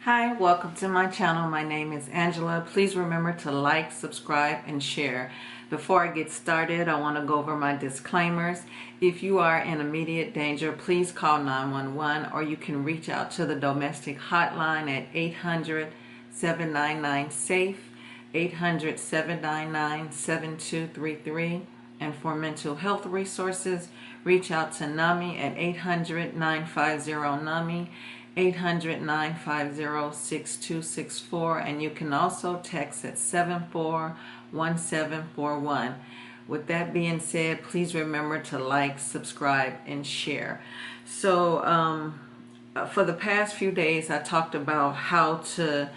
Hi, welcome to my channel. My name is Angela. Please remember to like, subscribe, and share. Before I get started, I want to go over my disclaimers. If you are in immediate danger, please call 911 or you can reach out to the domestic hotline at 800-799-SAFE, 800-799-7233. And for mental health resources, reach out to NAMI at 800-950-NAMI, 800-950-6264, and you can also text at 741741. With that being said, please remember to like, subscribe, and share. So for the past few days, I talked about how to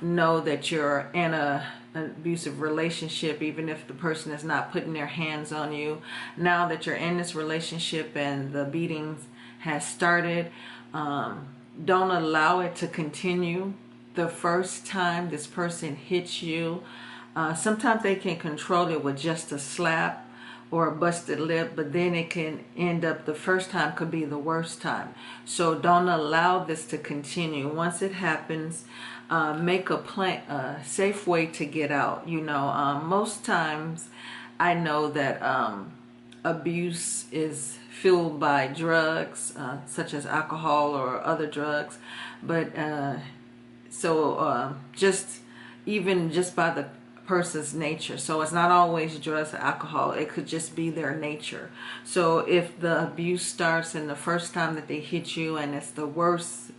know that you're in an abusive relationship, even if the person is not putting their hands on you. Now that you're in this relationship and the beatings has started, don't allow it to continue. The first time this person hits you, sometimes they can control it with just a slap or a busted lip, but then it can end up, the first time could be the worst time. So don't allow this to continue. Once it happens, make a plan, a safe way to get out. Most times I know that abuse is fueled by drugs, such as alcohol or other drugs, but just by the person's nature. So it's not always drugs or alcohol. It could just be their nature. So if the abuse starts and the first time that they hit you and it's the worst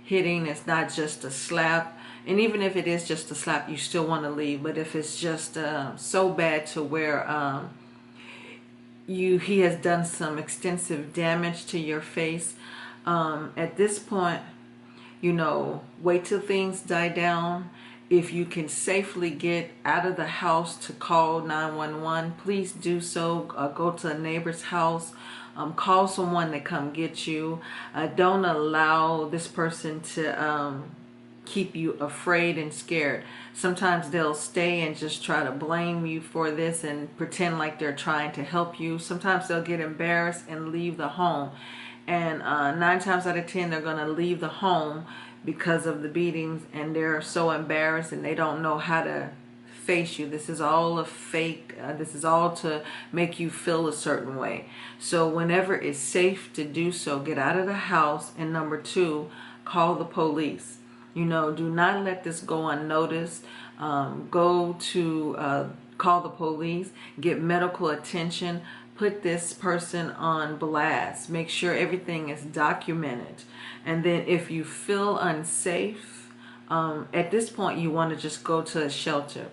hitting, it's not just a slap, and even if it is just a slap, you still want to leave. But if it's just so bad to where he has done some extensive damage to your face, at this point, wait till things die down. If you can safely get out of the house to call 911, please do so. Go to a neighbor's house, call someone to come get you. Don't allow this person to keep you afraid and scared. Sometimes they'll stay and just try to blame you for this and pretend like they're trying to help you. Sometimes they'll get embarrassed and leave the home. And 9 times out of 10, they're going to leave the home because of the beatings, and they're so embarrassed and they don't know how to face you. This is all a fake. This is all to make you feel a certain way. So whenever it's safe to do so, get out of the house. And number 2, call the police. Do not let this go unnoticed. Go to call the police, get medical attention, put this person on blast, make sure everything is documented. And then if you feel unsafe, at this point you want to just go to a shelter.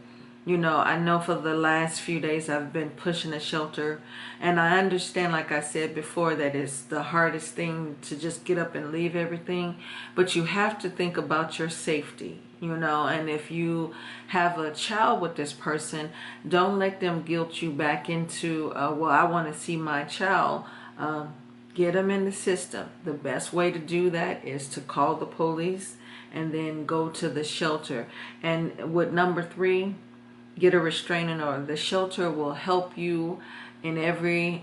I know for the last few days I've been pushing a shelter, and I understand, like I said before, that it's the hardest thing to just get up and leave everything, but you have to think about your safety, and if you have a child with this person, don't let them guilt you back into, well, I want to see my child. Get them in the system. The best way to do that is to call the police and then go to the shelter. And with number 3, get a restraining order. The shelter will help you in every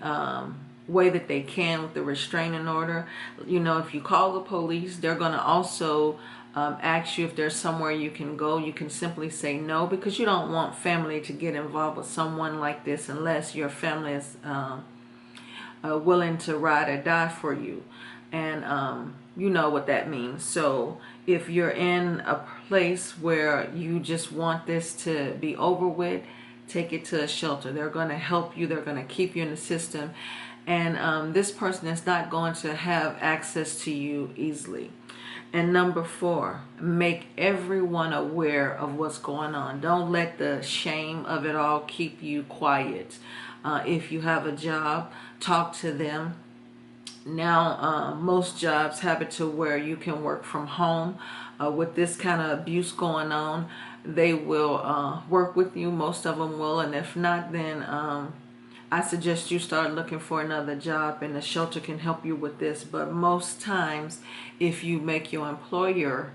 way that they can with the restraining order. If you call the police, they're going to also ask you if there's somewhere you can go. You can simply say no, because you don't want family to get involved with someone like this unless your family is willing to ride or die for you. And you know what that means. So if you're in a place where you just want this to be over with, take it to a shelter. They're going to help you. They're going to keep you in the system. And this person is not going to have access to you easily. And number 4, make everyone aware of what's going on. Don't let the shame of it all keep you quiet. If you have a job, talk to them. Now, most jobs have it to where you can work from home. With this kind of abuse going on, they will work with you. Most of them will. And if not, then I suggest you start looking for another job, and the shelter can help you with this. But most times, if you make your employer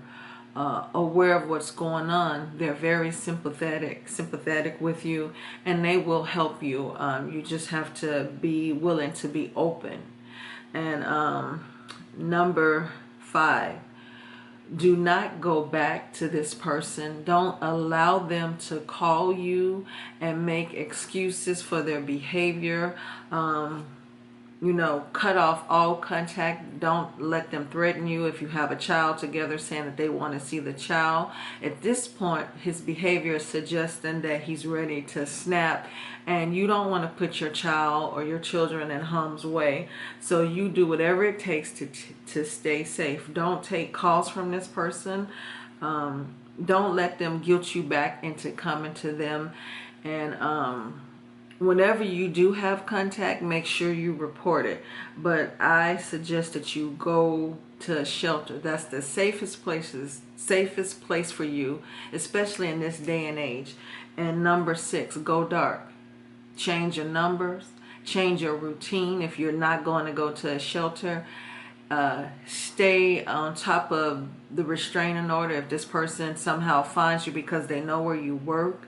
aware of what's going on, they're very sympathetic with you, and they will help you. You just have to be willing to be open. And number 5, Do not go back to this person. Don't allow them to call you and make excuses for their behavior. Cut off all contact. Don't let them threaten you if you have a child together, saying that they want to see the child. At this point, his behavior is suggesting that he's ready to snap, and you don't want to put your child or your children in harm's way. So you do whatever it takes to stay safe. Don't take calls from this person. Don't let them guilt you back into coming to them. And whenever you do have contact, make sure you report it. But I suggest that you go to a shelter. That's the safest place for you, especially in this day and age. And number 6, go dark. Change your numbers. Change your routine. If you're not going to go to a shelter, stay on top of the restraining order. If this person somehow finds you because they know where you work,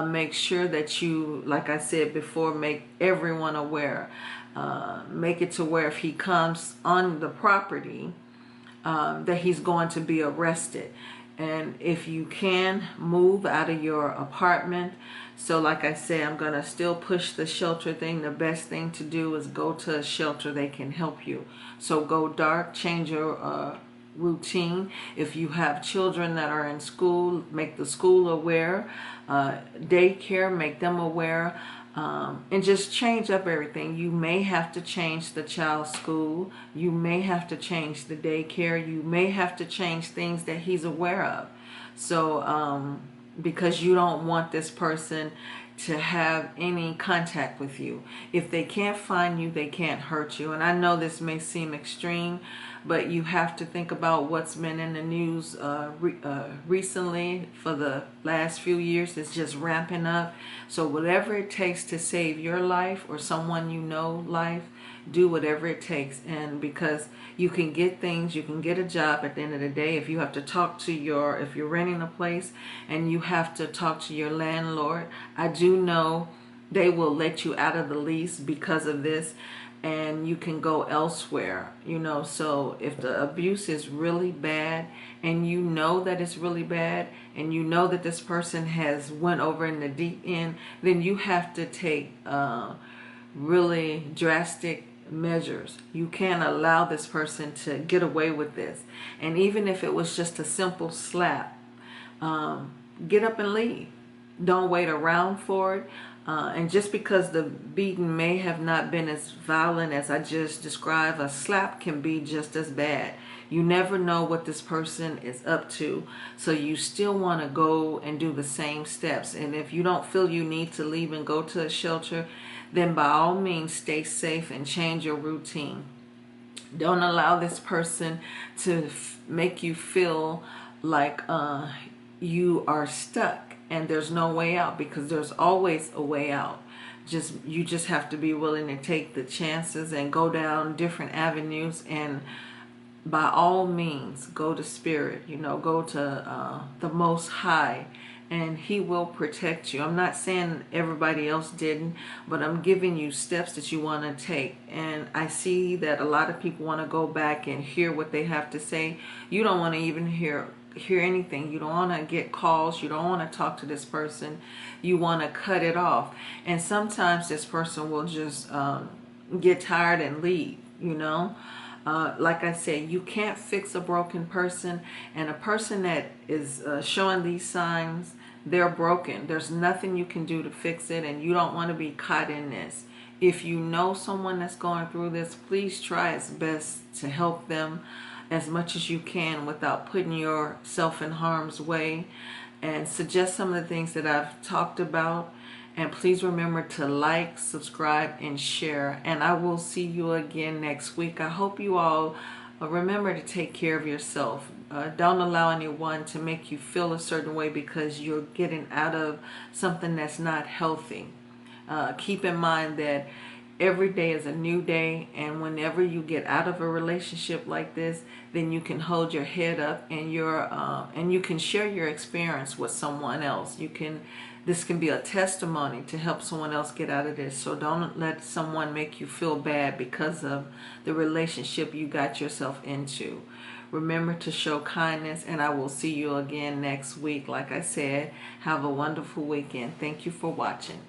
make sure that you, like I said before, make everyone aware. Make it to where if he comes on the property, that he's going to be arrested. And if you can, move out of your apartment. So like I say, I'm going to still push the shelter thing. The best thing to do is go to a shelter. They can help you. So go dark, change your routine. If you have children that are in school, make the school aware. Daycare, make them aware. And just change up everything. You may have to change the child's school. You may have to change the daycare. You may have to change things that he's aware of. So because you don't want this person to have any contact with you. If they can't find you, they can't hurt you. And I know this may seem extreme, but you have to think about what's been in the news recently for the last few years. It's just ramping up. So whatever it takes to save your life or someone you know life, do whatever it takes. And because you can get things, you can get a job at the end of the day. If you have to talk to if you're renting a place and you have to talk to your landlord, I do know they will let you out of the lease because of this, and you can go elsewhere. So if the abuse is really bad and you know that it's really bad and you know that this person has went over in the deep end, then you have to take really drastic measures. You can't allow this person to get away with this. And even if it was just a simple slap, get up and leave. Don't wait around for it. And just because the beating may have not been as violent as I just described, a slap can be just as bad. You never know what this person is up to, so you still want to go and do the same steps. And if you don't feel you need to leave and go to a shelter, then by all means stay safe and change your routine. Don't allow this person to make you feel like you are stuck and there's no way out, because there's always a way out. You just have to be willing to take the chances and go down different avenues. And by all means, go to Spirit, go to the Most High, and He will protect you. I'm not saying everybody else didn't, but I'm giving you steps that you want to take. And I see that a lot of people want to go back and hear what they have to say. You don't want to even hear anything. You don't want to get calls. You don't want to talk to this person. You want to cut it off. And sometimes this person will just get tired and leave, Like I said, you can't fix a broken person, and a person that is showing these signs, they're broken. There's nothing you can do to fix it, and you don't want to be caught in this. If you know someone that's going through this, please try as best to help them as much as you can without putting yourself in harm's way, and suggest some of the things that I've talked about. And please remember to like, subscribe, and share. And I will see you again next week. I hope you all remember to take care of yourself. Don't allow anyone to make you feel a certain way because you're getting out of something that's not healthy. Keep in mind that every day is a new day, and whenever you get out of a relationship like this, then you can hold your head up and you can share your experience with someone else. This can be a testimony to help someone else get out of this. So don't let someone make you feel bad because of the relationship you got yourself into. Remember to show kindness, and I will see you again next week. Like I said, have a wonderful weekend. Thank you for watching.